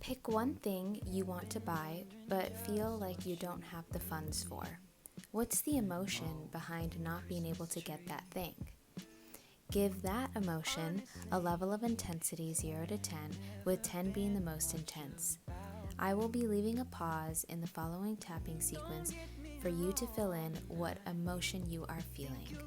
Pick one thing you want to buy but feel like you don't have the funds for. What's the emotion behind not being able to get that thing? Give that emotion a level of intensity 0 to 10, with 10 being the most intense. I will be leaving a pause in the following tapping sequence for you to fill in what emotion you are feeling.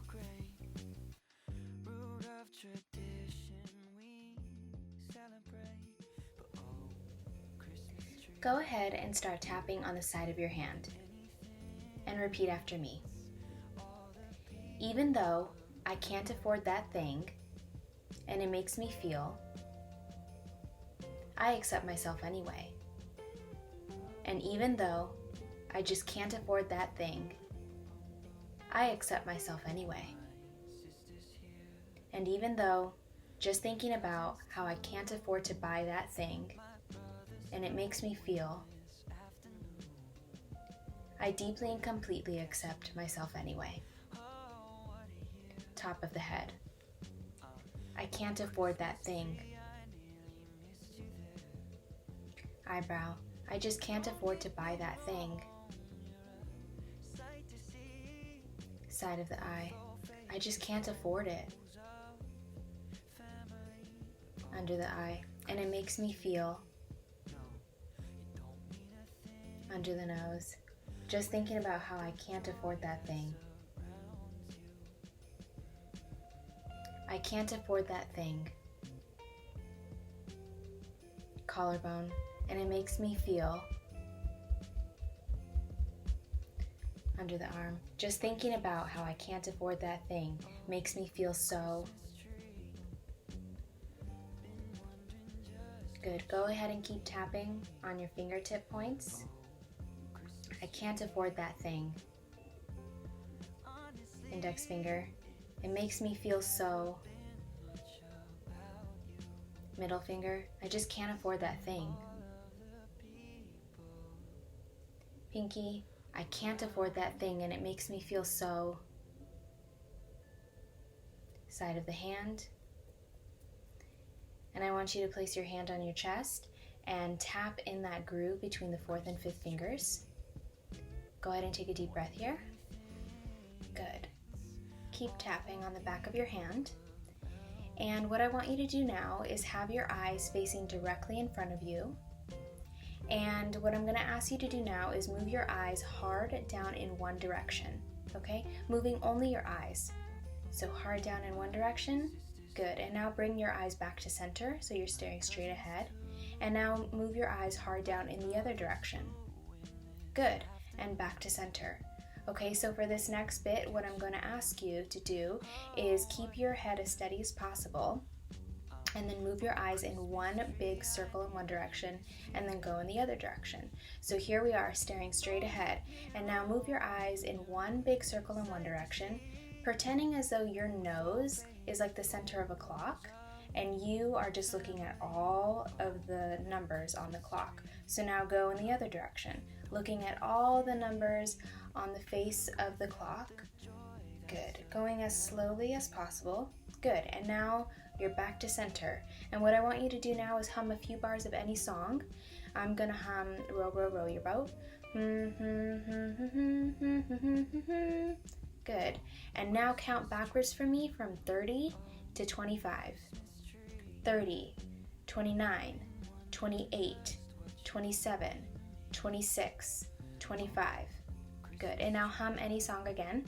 Go ahead and start tapping on the side of your hand and repeat after me. Even though I can't afford that thing and it makes me feel, I accept myself anyway. And even though I just can't afford that thing, I accept myself anyway. And even though just thinking about how I can't afford to buy that thing and it makes me feel, I deeply and completely accept myself anyway. Top of the head. I can't afford that thing. Eyebrow. I just can't afford to buy that thing. Side of the eye. I just can't afford it. Under the eye. And it makes me feel. Under the nose. Just thinking about how I can't afford that thing. I can't afford that thing. Collarbone. And it makes me feel. Under the arm. Just thinking about how I can't afford that thing makes me feel so. Good. Go ahead and keep tapping on your fingertip points. I can't afford that thing. Index finger. It makes me feel so. Middle finger. I just can't afford that thing. Pinky. I can't afford that thing and it makes me feel so. Side of the hand. And I want you to place your hand on your chest and tap in that groove between the 4th and 5th fingers. Go ahead and take a deep breath here. Good. Keep tapping on the back of your hand. And what I want you to do now is have your eyes facing directly in front of you. And what I'm going to ask you to do now is move your eyes hard down in one direction, okay? Moving only your eyes. So hard down in one direction. Good. And now bring your eyes back to center, so you're staring straight ahead. And now move your eyes hard down in the other direction. Good. And back to center. Okay, so for this next bit, what I'm going to ask you to do is keep your head as steady as possible, and then move your eyes in one big circle in one direction, and then go in the other direction. So here we are staring straight ahead, and now move your eyes in one big circle in one direction, pretending as though your nose is like the center of a clock, and you are just looking at all of the numbers on the clock. So now go in the other direction, looking at all the numbers on the face of the clock. Good. Going as slowly as possible. Good. And now you're back to center. And what I want you to do now is hum a few bars of any song. I'm gonna hum Row, Row, Row Your Boat. Good. And now count backwards for me from 30 to 25. 30, 29, 28, 27, 26, 25. Good. And now hum any song again.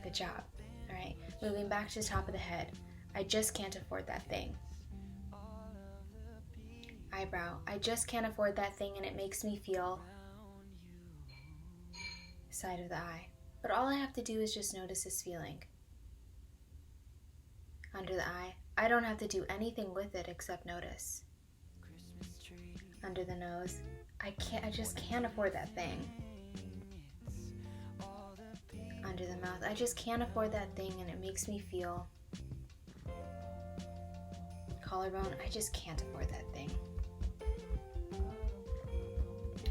Good job. All right. Moving back to the top of the head. I just can't afford that thing. Eyebrow. I just can't afford that thing and it makes me feel. Side of the eye. But all I have to do is just notice this feeling. Under the eye. I don't have to do anything with it except notice. Under the nose. I just can't afford that thing. Under the mouth. I just can't afford that thing and it makes me feel. Collarbone. I just can't afford that thing.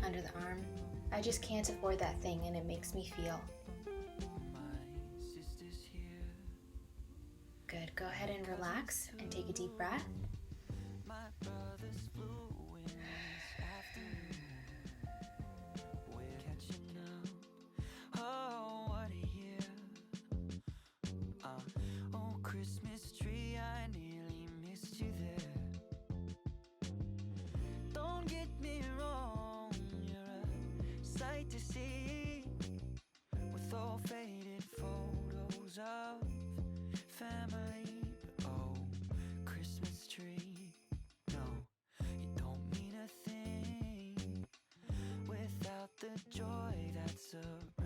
Under the arm. I just can't afford that thing and it makes me feel. Good. Go ahead and relax and take a deep breath. My brothers flew in after we're catching up. Oh, what a year. Oh, Christmas tree, I nearly missed you there. Don't get me wrong, you're a sight to see, with all faded photos of family. But oh, Christmas tree, no, you don't mean a thing without the joy that surrounds